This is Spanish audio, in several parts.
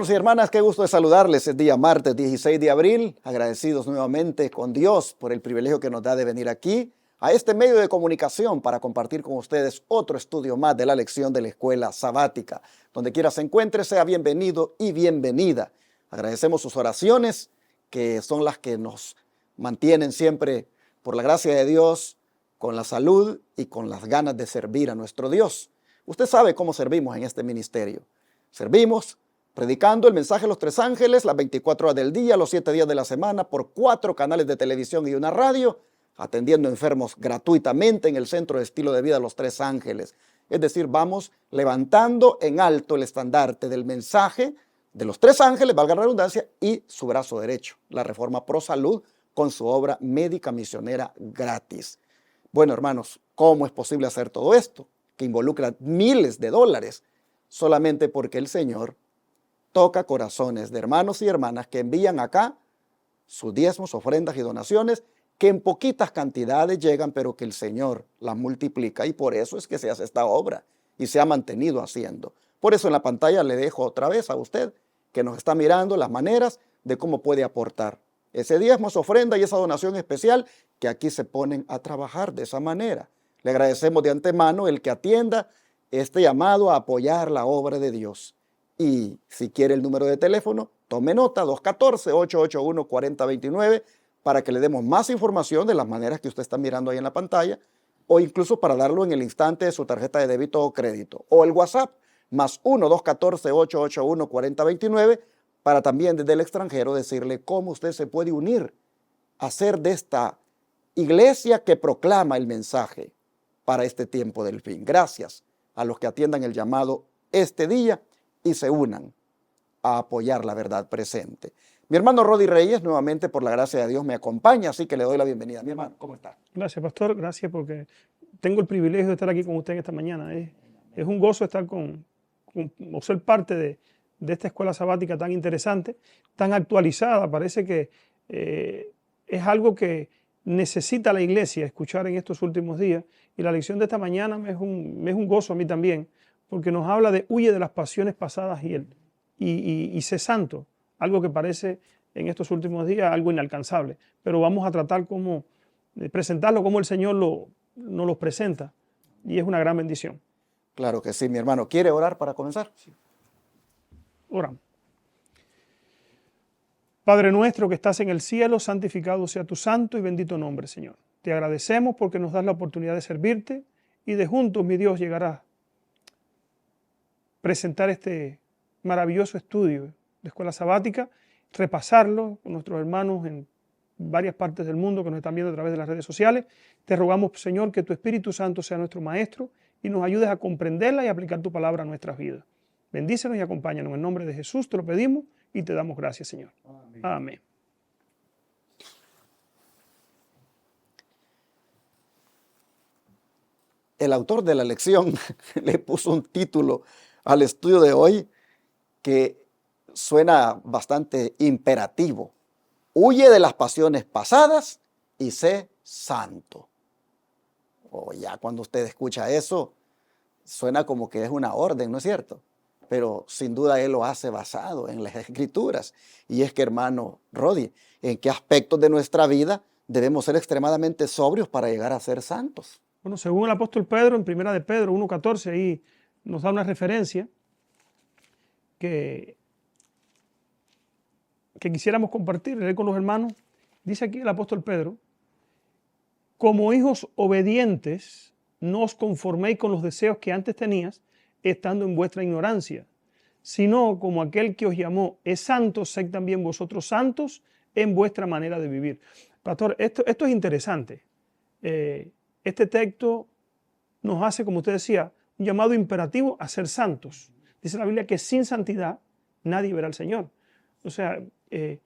Hermanos y hermanas, qué gusto de saludarles. Es día martes 16 de abril, agradecidos nuevamente con Dios por el privilegio que nos da de venir aquí a este medio de comunicación para compartir con ustedes otro estudio más de la lección de la escuela sabática. Donde quiera se encuentre, sea bienvenido y bienvenida. Agradecemos sus oraciones, que son las que nos mantienen siempre, por la gracia de Dios, con la salud y con las ganas de servir a nuestro Dios. Usted sabe cómo servimos en este ministerio. Servimos predicando el mensaje de los tres ángeles las 24 horas del día, los 7 días de la semana, por 4 canales de televisión y una radio, atendiendo enfermos gratuitamente en el Centro de Estilo de Vida Los Tres Ángeles. Es decir, vamos levantando en alto el estandarte del mensaje de los tres ángeles, valga la redundancia, y su brazo derecho, la Reforma Pro Salud, con su obra médica misionera gratis. Bueno, hermanos, ¿cómo es posible hacer todo esto? Que involucra miles de dólares, solamente porque el Señor toca corazones de hermanos y hermanas que envían acá sus diezmos, ofrendas y donaciones, que en poquitas cantidades llegan, pero que el Señor las multiplica, y por eso es que se hace esta obra y se ha mantenido haciendo. Por eso en la pantalla le dejo otra vez a usted que nos está mirando las maneras de cómo puede aportar ese diezmo, esa ofrenda y esa donación especial que aquí se ponen a trabajar de esa manera. Le agradecemos de antemano el que atienda este llamado a apoyar la obra de Dios. Y si quiere el número de teléfono, tome nota, 214-881-4029, para que le demos más información de las maneras que usted está mirando ahí en la pantalla, o incluso para darlo en el instante de su tarjeta de débito o crédito. O el WhatsApp, más 1-214-881-4029, para también desde el extranjero decirle cómo usted se puede unir a ser de esta iglesia que proclama el mensaje para este tiempo del fin. Gracias a los que atiendan el llamado este día y se unan a apoyar la verdad presente. Mi hermano Rodi Reyes, nuevamente por la gracia de Dios, me acompaña, así que le doy la bienvenida. Mi hermano, ¿cómo está? Gracias, pastor. Gracias porque tengo el privilegio de estar aquí con usted en esta mañana. Es un gozo estar o ser parte de esta escuela sabática tan interesante, tan actualizada. Parece que es algo que necesita la iglesia escuchar en estos últimos días. Y la lección de esta mañana es un gozo a mí también, porque nos habla de huye de las pasiones pasadas y sé santo, algo que parece en estos últimos días algo inalcanzable, pero vamos a tratar de presentarlo como el Señor nos lo presenta, y es una gran bendición. Claro que sí, mi hermano. ¿Quiere orar para comenzar? Sí. Oramos. Padre nuestro que estás en el cielo, santificado sea tu santo y bendito nombre, Señor. Te agradecemos porque nos das la oportunidad de servirte y de juntos, mi Dios, llegar a presentar este maravilloso estudio de escuela sabática, repasarlo con nuestros hermanos en varias partes del mundo que nos están viendo a través de las redes sociales. Te rogamos, Señor, que tu Espíritu Santo sea nuestro maestro y nos ayudes a comprenderla y aplicar tu palabra a nuestras vidas. Bendícenos y acompáñanos. En el nombre de Jesús te lo pedimos y te damos gracias, Señor. Amén. Amén. El autor de la lección le puso un título al estudio de hoy que suena bastante imperativo. Huye de las pasiones pasadas y sé santo. O ya cuando usted escucha eso, suena como que es una orden, ¿no es cierto? Pero sin duda él lo hace basado en las Escrituras. Y es que, hermano Rodi, ¿en qué aspectos de nuestra vida debemos ser extremadamente sobrios para llegar a ser santos? Bueno, según el apóstol Pedro, en 1 de Pedro 1:14, ahí nos da una referencia que quisiéramos compartir, leer con los hermanos. Dice aquí el apóstol Pedro: como hijos obedientes, no os conforméis con los deseos que antes tenías, estando en vuestra ignorancia, sino como aquel que os llamó es santo, sed también vosotros santos en vuestra manera de vivir. Pastor, esto es interesante. Este texto nos hace, como usted decía, un llamado imperativo a ser santos. Dice la Biblia que sin santidad nadie verá al Señor. O sea, en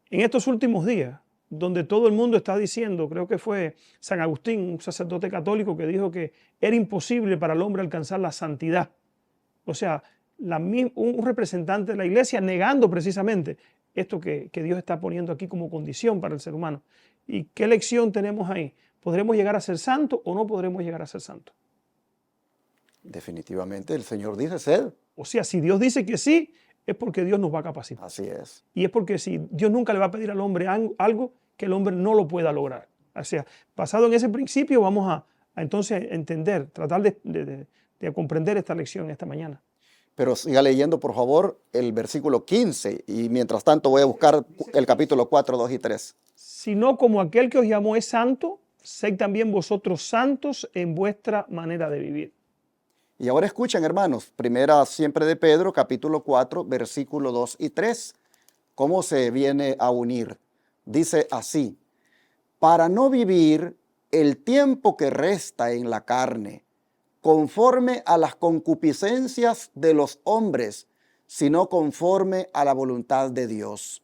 estos últimos días, donde todo el mundo está diciendo, creo que fue San Agustín, un sacerdote católico, que dijo que era imposible para el hombre alcanzar la santidad. O sea, un representante de la iglesia negando precisamente esto que Dios está poniendo aquí como condición para el ser humano. ¿Y qué lección tenemos ahí? ¿Podremos llegar a ser santos o no podremos llegar a ser santos? Definitivamente el Señor dice sed. O sea, si Dios dice que sí, es porque Dios nos va a capacitar. Así es. Y es porque si Dios nunca le va a pedir al hombre algo que el hombre no lo pueda lograr. O sea, basado en ese principio vamos a entonces entender, tratar de comprender esta lección esta mañana. Pero siga leyendo, por favor, el versículo 15. Y mientras tanto voy a buscar el capítulo 4, 2 y 3. Sino como aquel que os llamó es santo, sed también vosotros santos en vuestra manera de vivir. Y ahora escuchen, hermanos, primera siempre de Pedro, capítulo 4, versículo 2 y 3. ¿Cómo se viene a unir? Dice así: para no vivir el tiempo que resta en la carne, conforme a las concupiscencias de los hombres, sino conforme a la voluntad de Dios.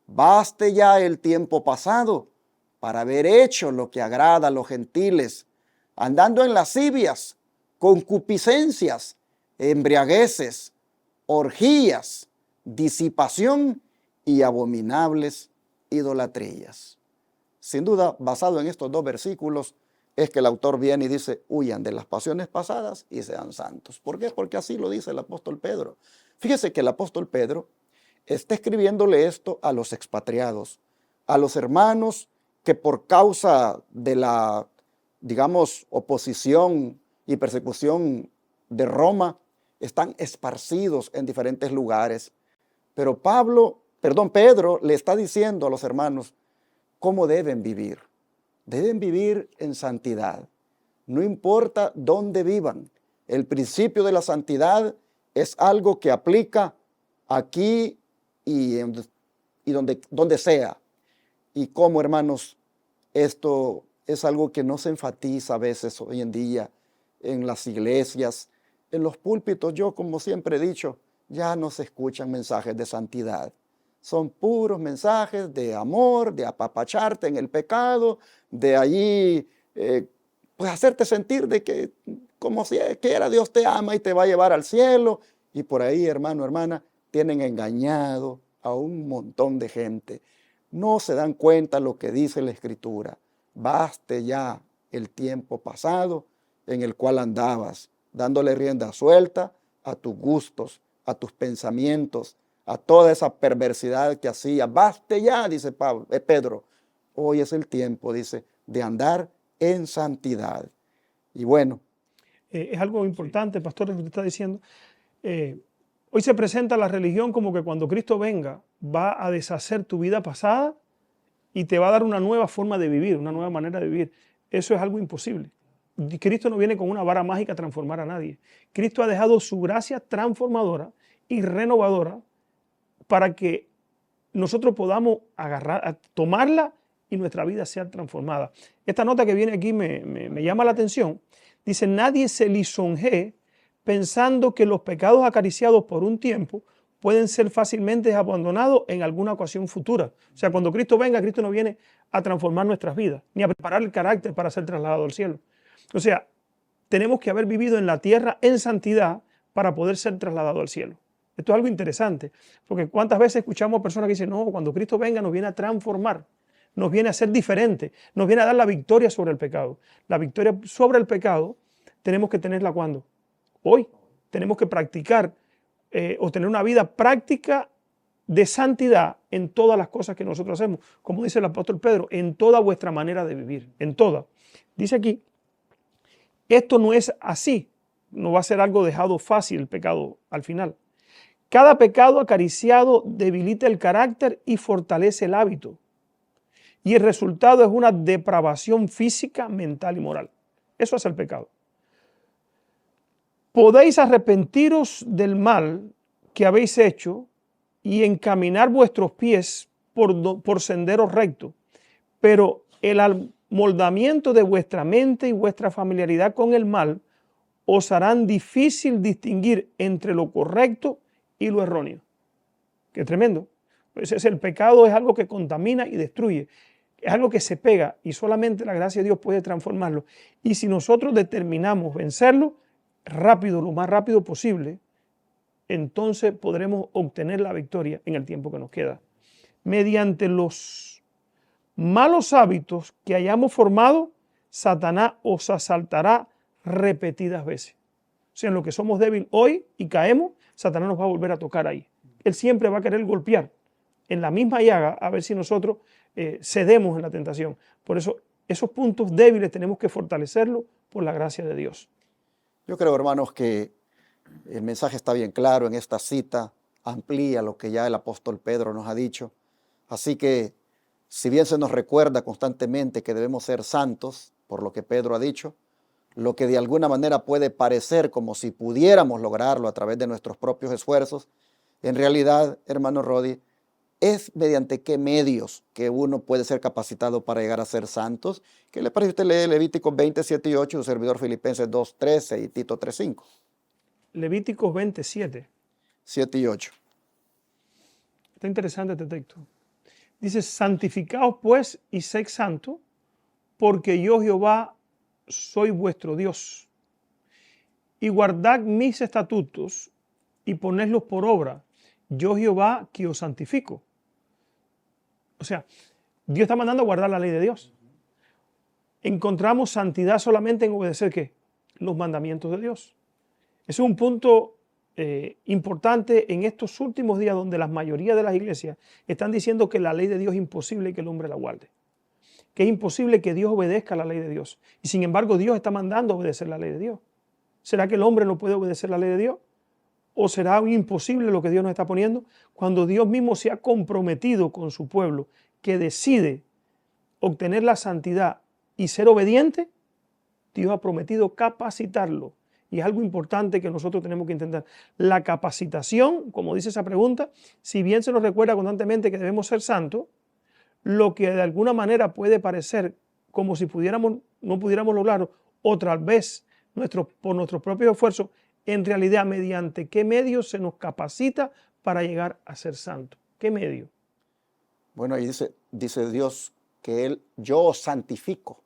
Baste ya el tiempo pasado para haber hecho lo que agrada a los gentiles, andando en lascivias, concupiscencias, embriagueces, orgías, disipación y abominables idolatrías. Sin duda, basado en estos dos versículos, es que el autor viene y dice: huyan de las pasiones pasadas y sean santos. ¿Por qué? Porque así lo dice el apóstol Pedro. Fíjese que el apóstol Pedro está escribiéndole esto a los expatriados, a los hermanos que por causa de la, digamos, oposición y persecución de Roma, están esparcidos en diferentes lugares. Pero Pedro le está diciendo a los hermanos cómo deben vivir. Deben vivir en santidad. No importa dónde vivan. El principio de la santidad es algo que aplica aquí y donde sea. Y como, hermanos, esto es algo que no se enfatiza a veces hoy en día en las iglesias, en los púlpitos. Yo, como siempre he dicho, ya no se escuchan mensajes de santidad. Son puros mensajes de amor, de apapacharte en el pecado, de allí pues hacerte sentir de que como si quiera Dios te ama y te va a llevar al cielo. Y por ahí, hermano, hermana, tienen engañado a un montón de gente. No se dan cuenta lo que dice la Escritura. Baste ya el tiempo pasado en el cual andabas, dándole rienda suelta a tus gustos, a tus pensamientos, a toda esa perversidad que hacía. Baste ya, dice Pedro. Hoy es el tiempo, dice, de andar en santidad. Y bueno. Es algo importante, pastor, lo que usted está diciendo. Hoy se presenta la religión como que cuando Cristo venga va a deshacer tu vida pasada y te va a dar una nueva forma de vivir, una nueva manera de vivir. Eso es algo imposible. Cristo no viene con una vara mágica a transformar a nadie. Cristo ha dejado su gracia transformadora y renovadora para que nosotros podamos tomarla y nuestra vida sea transformada. Esta nota que viene aquí me llama la atención. Dice: nadie se lisonjee pensando que los pecados acariciados por un tiempo pueden ser fácilmente abandonados en alguna ocasión futura. O sea, cuando Cristo venga, Cristo no viene a transformar nuestras vidas, ni a preparar el carácter para ser trasladado al cielo. O sea, tenemos que haber vivido en la tierra en santidad para poder ser trasladado al cielo. Esto es algo interesante, porque cuántas veces escuchamos personas que dicen: no, cuando Cristo venga nos viene a transformar, nos viene a ser diferente, nos viene a dar la victoria sobre el pecado. La victoria sobre el pecado tenemos que tenerla ¿cuándo? Hoy. Tenemos que practicar o tener una vida práctica de santidad en todas las cosas que nosotros hacemos. Como dice el apóstol Pedro, en toda vuestra manera de vivir, en toda. Dice aquí, esto no es así, no va a ser algo dejado fácil el pecado al final. Cada pecado acariciado debilita el carácter y fortalece el hábito. Y el resultado es una depravación física, mental y moral. Eso es el pecado. Podéis arrepentiros del mal que habéis hecho y encaminar vuestros pies por senderos rectos, pero el amoldamiento de vuestra mente y vuestra familiaridad con el mal os harán difícil distinguir entre lo correcto y lo erróneo. Qué tremendo. El pecado es algo que contamina y destruye. Es algo que se pega y solamente la gracia de Dios puede transformarlo. Y si nosotros determinamos vencerlo rápido, lo más rápido posible, entonces podremos obtener la victoria en el tiempo que nos queda. Mediante los malos hábitos que hayamos formado, Satanás os asaltará repetidas veces. O sea, en lo que somos débiles hoy y caemos, Satanás nos va a volver a tocar ahí. Él siempre va a querer golpear en la misma llaga a ver si nosotros cedemos en la tentación. Por eso, esos puntos débiles tenemos que fortalecerlos por la gracia de Dios. Yo creo, hermanos, que el mensaje está bien claro en esta cita, amplía lo que ya el apóstol Pedro nos ha dicho. Así que, si bien se nos recuerda constantemente que debemos ser santos, por lo que Pedro ha dicho, lo que de alguna manera puede parecer como si pudiéramos lograrlo a través de nuestros propios esfuerzos, en realidad, hermano Rodi, es mediante qué medios que uno puede ser capacitado para llegar a ser santos. ¿Qué le parece? Usted lee Levíticos 27 y 8, su servidor Filipenses 2:13 y Tito 3:5. Levíticos 27. 7 y 8. Está interesante este texto. Dice, santificaos pues y sed santos, porque yo Jehová soy vuestro Dios. Y guardad mis estatutos y ponedlos por obra. Yo Jehová que os santifico. O sea, Dios está mandando a guardar la ley de Dios. Encontramos santidad solamente en obedecer ¿qué? Los mandamientos de Dios. Ese es un punto importante en estos últimos días donde la mayoría de las iglesias están diciendo que la ley de Dios es imposible que el hombre la guarde. Que es imposible que Dios obedezca la ley de Dios. Y sin embargo, Dios está mandando a obedecer la ley de Dios. ¿Será que el hombre no puede obedecer la ley de Dios? ¿O será imposible lo que Dios nos está poniendo? Cuando Dios mismo se ha comprometido con su pueblo, que decide obtener la santidad y ser obediente, Dios ha prometido capacitarlo. Y es algo importante que nosotros tenemos que entender. La capacitación, como dice esa pregunta, si bien se nos recuerda constantemente que debemos ser santos, lo que de alguna manera puede parecer como si no pudiéramos lograrlo, o tal vez por nuestros propios esfuerzos, en realidad, mediante qué medios se nos capacita para llegar a ser santos. ¿Qué medio? Bueno, ahí dice Dios que yo os santifico.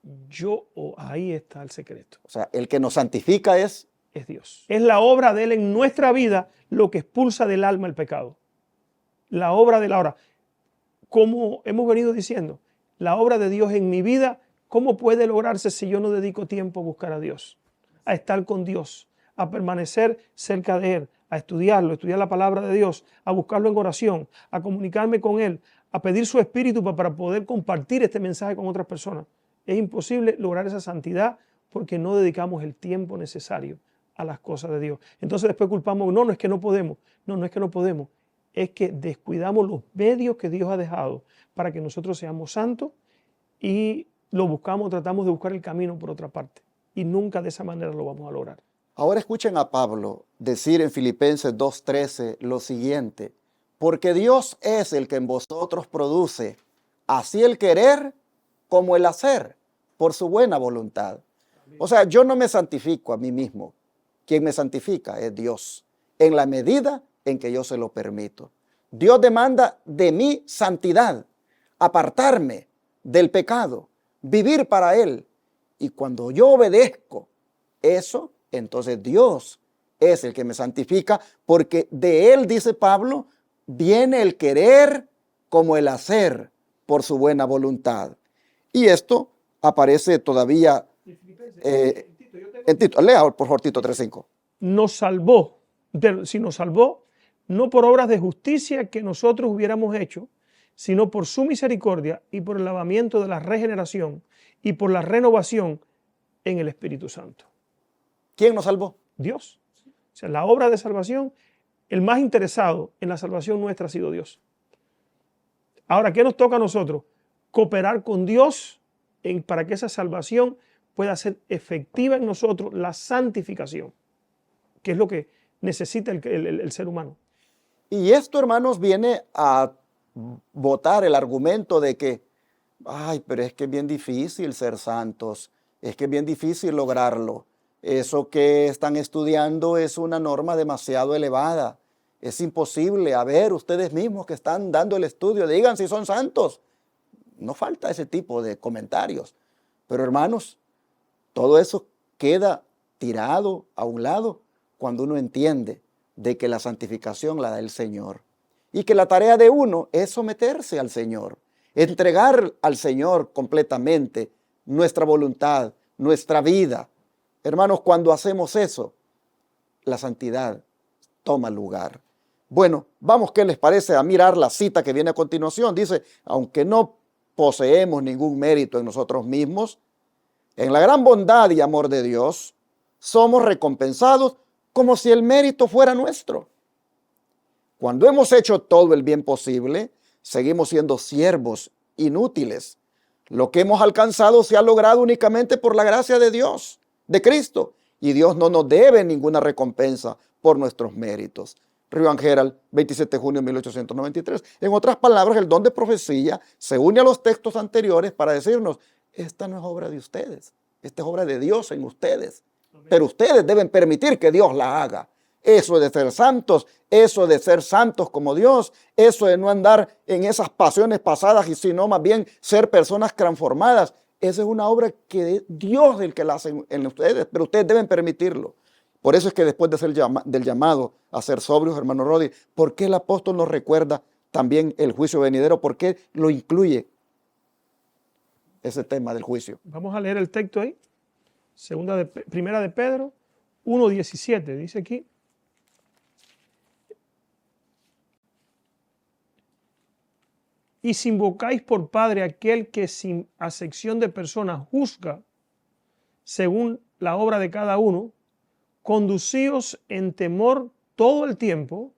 Ahí está el secreto. O sea, el que nos santifica es Dios. Es la obra de Él en nuestra vida lo que expulsa del alma el pecado. La obra de la obra. Como hemos venido diciendo, la obra de Dios en mi vida, ¿cómo puede lograrse si yo no dedico tiempo a buscar a Dios? A estar con Dios, a permanecer cerca de Él, a estudiarlo, a estudiar la palabra de Dios, a buscarlo en oración, a comunicarme con Él, a pedir su espíritu para poder compartir este mensaje con otras personas. Es imposible lograr esa santidad porque no dedicamos el tiempo necesario a las cosas de Dios. Entonces después culpamos, no es que no podemos, no es que no podemos, es que descuidamos los medios que Dios ha dejado para que nosotros seamos santos y lo buscamos, tratamos de buscar el camino por otra parte y nunca de esa manera lo vamos a lograr. Ahora escuchen a Pablo decir en Filipenses 2:13 lo siguiente: porque Dios es el que en vosotros produce así el querer como el hacer por su buena voluntad. O sea, yo no me santifico a mí mismo. Quien me santifica es Dios, en la medida en que yo se lo permito. Dios demanda de mí santidad, apartarme del pecado, vivir para Él. Y cuando yo obedezco eso, entonces Dios es el que me santifica, porque de Él, dice Pablo, viene el querer como el hacer por su buena voluntad. Y esto aparece todavía en Tito. Lea por favor Tito 3:5. Nos salvó, no por obras de justicia que nosotros hubiéramos hecho, sino por su misericordia y por el lavamiento de la regeneración y por la renovación en el Espíritu Santo. ¿Quién nos salvó? Dios. O sea, la obra de salvación, el más interesado en la salvación nuestra ha sido Dios. Ahora, ¿qué nos toca a nosotros? Cooperar con Dios para que esa salvación pueda ser efectiva en nosotros, la santificación, que es lo que necesita el ser humano. Y esto, hermanos, viene a botar el argumento de que, pero es que es bien difícil ser santos, es que es bien difícil lograrlo. Eso que están estudiando es una norma demasiado elevada. Es imposible. A ver, ustedes mismos que están dando el estudio, digan si son santos. No falta ese tipo de comentarios. Pero hermanos, todo eso queda tirado a un lado cuando uno entiende de que la santificación la da el Señor. Y que la tarea de uno es someterse al Señor, entregar al Señor completamente nuestra voluntad, nuestra vida. Hermanos, cuando hacemos eso, la santidad toma lugar. Bueno, vamos, ¿qué les parece a mirar la cita que viene a continuación? Dice, aunque no poseemos ningún mérito en nosotros mismos, en la gran bondad y amor de Dios, somos recompensados como si el mérito fuera nuestro. Cuando hemos hecho todo el bien posible, seguimos siendo siervos inútiles. Lo que hemos alcanzado se ha logrado únicamente por la gracia de Dios, de Cristo, y Dios no nos debe ninguna recompensa por nuestros méritos. Río Herald, 27 de junio de 1893. En otras palabras, el don de profecía se une a los textos anteriores para decirnos, esta no es obra de ustedes, esta es obra de Dios en ustedes, pero ustedes deben permitir que Dios la haga. Eso de ser santos, eso de ser santos como Dios, eso de no andar en esas pasiones pasadas y sino más bien ser personas transformadas. Esa es una obra que Dios es el que la hace en ustedes, pero ustedes deben permitirlo. Por eso es que después de ser del llamado a ser sobrios, hermano Rodi, ¿por qué el apóstol nos recuerda también el juicio venidero? ¿Por qué lo incluye ese tema del juicio? Vamos a leer el texto ahí. Primera de Pedro 1:17, dice aquí. Y si invocáis por Padre aquel que sin acepción de personas juzga según la obra de cada uno, conducíos en temor todo el tiempo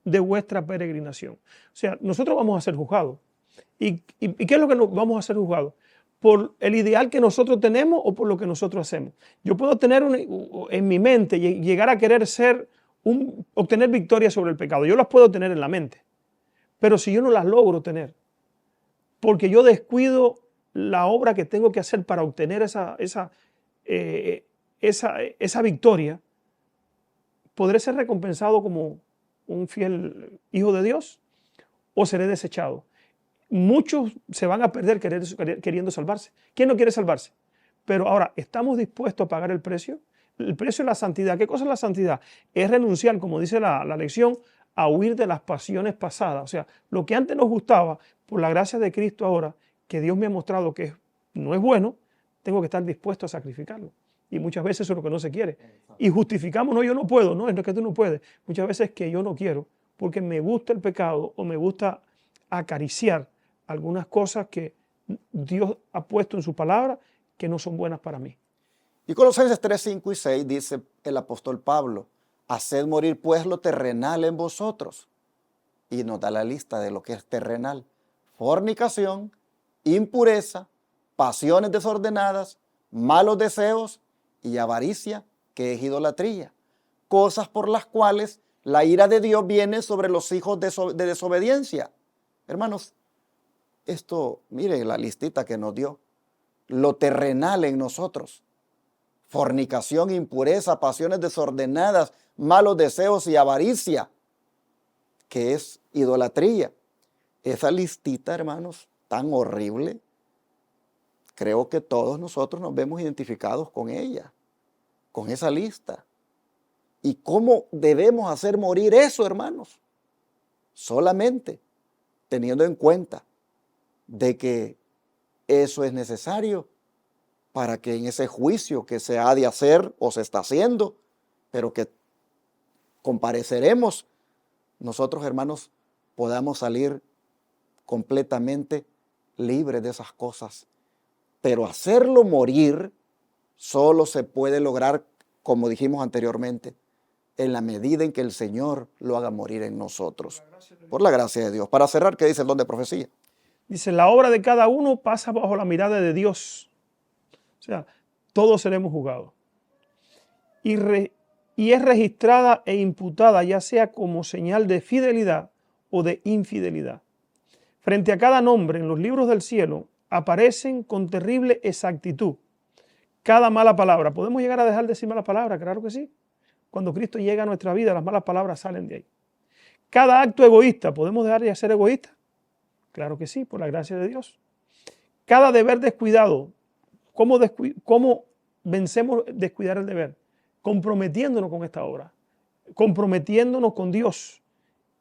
de vuestra peregrinación. O sea, nosotros vamos a ser juzgados. ¿Y qué es lo que vamos a ser juzgados? ¿Por el ideal que nosotros tenemos o por lo que nosotros hacemos? Yo puedo tener en mi mente y llegar a querer obtener victoria sobre el pecado. Yo las puedo tener en la mente. Pero si yo no las logro tener, porque yo descuido la obra que tengo que hacer para obtener esa victoria, ¿podré ser recompensado como un fiel hijo de Dios o seré desechado? Muchos se van a perder queriendo salvarse. ¿Quién no quiere salvarse? Pero ahora, ¿estamos dispuestos a pagar el precio? El precio es la santidad. ¿Qué cosa es la santidad? Es renunciar, como dice la lección, a huir de las pasiones pasadas. O sea, lo que antes nos gustaba, por la gracia de Cristo ahora, que Dios me ha mostrado que no es bueno, tengo que estar dispuesto a sacrificarlo. Y muchas veces eso es lo que no se quiere. Y justificamos, no, yo no puedo, no, es que tú no puedes. Muchas veces es que yo no quiero, porque me gusta el pecado o me gusta acariciar algunas cosas que Dios ha puesto en su palabra que no son buenas para mí. Y Colosenses 3, 5 y 6 dice el apóstol Pablo, haced morir pues lo terrenal en vosotros. Y nos da la lista de lo que es terrenal. Fornicación, impureza, pasiones desordenadas, malos deseos y avaricia, que es idolatría. Cosas por las cuales la ira de Dios viene sobre los hijos de desobediencia. Hermanos, esto, mire la listita que nos dio. Lo terrenal en nosotros. Fornicación, impureza, pasiones desordenadas, malos deseos y avaricia, que es idolatría. Esa listita, hermanos, tan horrible, creo que todos nosotros nos vemos identificados con ella, con esa lista. ¿Y cómo debemos hacer morir eso, hermanos? Solamente teniendo en cuenta de que eso es necesario para que en ese juicio que se ha de hacer o se está haciendo, pero que compareceremos, nosotros, hermanos, podamos salir completamente libres de esas cosas. Pero hacerlo morir solo se puede lograr, como dijimos anteriormente, en la medida en que el Señor lo haga morir en nosotros. Por la gracia de Dios. Para cerrar, ¿qué dice el don de profecía? Dice, la obra de cada uno pasa bajo la mirada de Dios. O sea, todos seremos juzgados. Y es registrada e imputada ya sea como señal de fidelidad o de infidelidad. Frente a cada nombre en los libros del cielo aparecen con terrible exactitud cada mala palabra. ¿Podemos llegar a dejar de decir mala palabra? Claro que sí. Cuando Cristo llega a nuestra vida, las malas palabras salen de ahí. Cada acto egoísta, ¿podemos dejar de ser egoístas? Claro que sí, por la gracia de Dios. Cada deber descuidado, ¿cómo vencemos descuidar el deber? Comprometiéndonos con esta obra, comprometiéndonos con Dios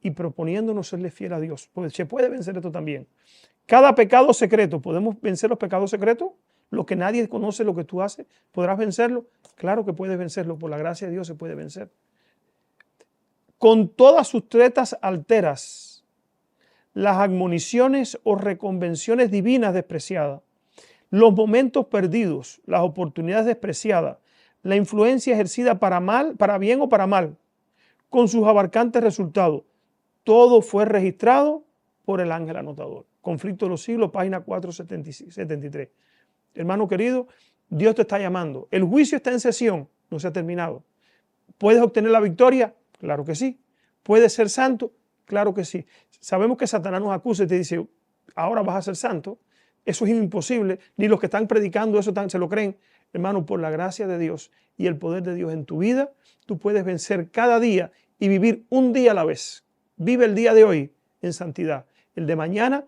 y proponiéndonos serle fiel a Dios. Pues se puede vencer esto también. Cada pecado secreto, ¿podemos vencer los pecados secretos? Lo que nadie conoce, lo que tú haces, ¿podrás vencerlo? Claro que puedes vencerlo, por la gracia de Dios se puede vencer. con todas sus tretas alteras, las admoniciones o reconvenciones divinas despreciadas, los momentos perdidos, las oportunidades despreciadas, la influencia ejercida para mal, para bien o para mal, con sus abarcantes resultados. Todo fue registrado por el ángel anotador. Conflicto de los siglos, página 473. Hermano querido, Dios te está llamando. El juicio está en sesión, no se ha terminado. ¿Puedes obtener la victoria? Claro que sí. ¿Puedes ser santo? Claro que sí. Sabemos que Satanás nos acusa y te dice, ahora vas a ser santo. Eso es imposible. Ni los que están predicando eso se lo creen. Hermano, por la gracia de Dios y el poder de Dios en tu vida, tú puedes vencer cada día y vivir un día a la vez. Vive el día de hoy en santidad. El de mañana,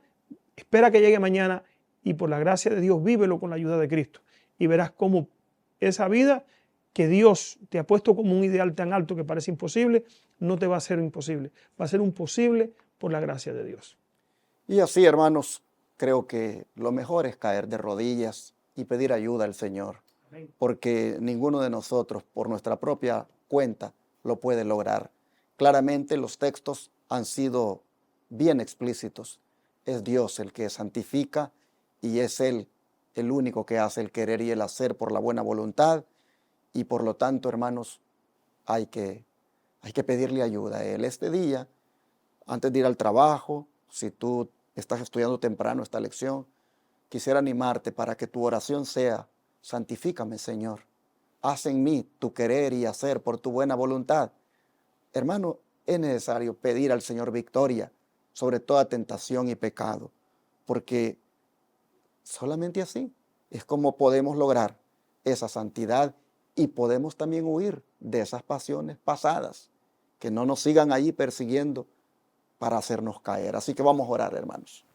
espera que llegue mañana y por la gracia de Dios vívelo con la ayuda de Cristo. Y verás cómo esa vida que Dios te ha puesto como un ideal tan alto que parece imposible, no te va a ser imposible. Va a ser un posible por la gracia de Dios. Y así, hermanos, creo que lo mejor es caer de rodillas y pedir ayuda al Señor, porque ninguno de nosotros, por nuestra propia cuenta, lo puede lograr. Claramente los textos han sido bien explícitos. Es Dios el que santifica y es Él el único que hace el querer y el hacer por la buena voluntad. Y por lo tanto, hermanos, hay que pedirle ayuda a Él. Este día, antes de ir al trabajo, si tú estás estudiando temprano esta lección, quisiera animarte para que tu oración sea: santifícame, Señor. Haz en mí tu querer y hacer por tu buena voluntad. Hermano, es necesario pedir al Señor victoria sobre toda tentación y pecado, porque solamente así es como podemos lograr esa santidad y podemos también huir de esas pasiones pasadas, que no nos sigan allí persiguiendo para hacernos caer. Así que vamos a orar, hermanos.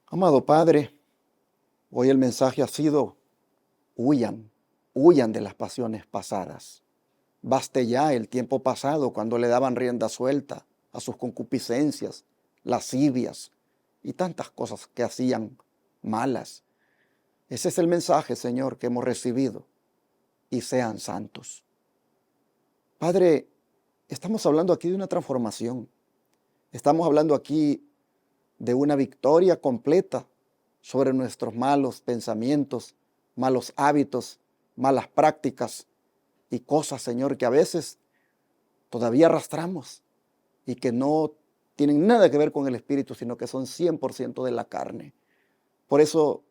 Amado Padre, hoy el mensaje ha sido: huyan de las pasiones pasadas. Baste ya el tiempo pasado cuando le daban rienda suelta a sus concupiscencias, lascivias y tantas cosas que hacían malas. Ese es el mensaje, Señor, que hemos recibido. Y sean santos. Padre, estamos hablando aquí de una transformación. Estamos hablando aquí de una victoria completa sobre nuestros malos pensamientos, malos hábitos, malas prácticas y cosas, Señor, que a veces todavía arrastramos y que no tienen nada que ver con el Espíritu, sino que son 100% de la carne. Por eso,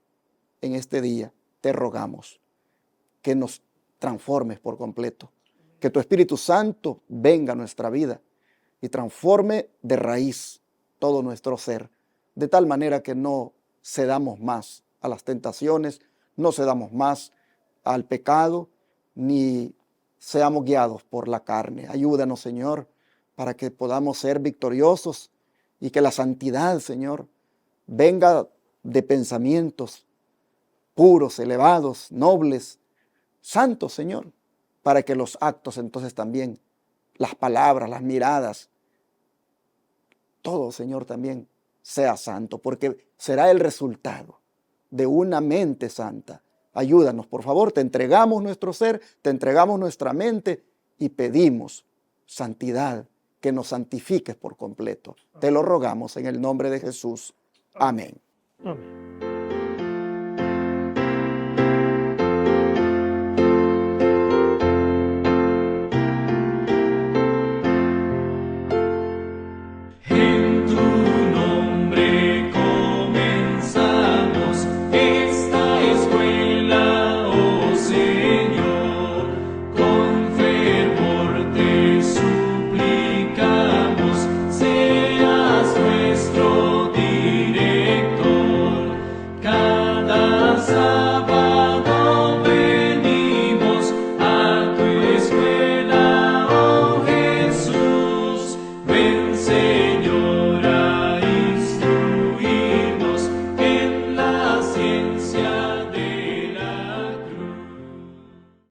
en este día, te rogamos que nos transformes por completo, que tu Espíritu Santo venga a nuestra vida y transforme de raíz todo nuestro ser, de tal manera que no cedamos más a las tentaciones, no cedamos más al pecado, ni seamos guiados por la carne. Ayúdanos, Señor, para que podamos ser victoriosos y que la santidad, Señor, venga de pensamientos puros, elevados, nobles, santos, Señor, para que los actos entonces también, las palabras, las miradas, todo, Señor, también sea santo, porque será el resultado de una mente santa. Ayúdanos, por favor, te entregamos nuestro ser, te entregamos nuestra mente y pedimos santidad, que nos santifiques por completo. Te lo rogamos en el nombre de Jesús. Amén. Amén. Casa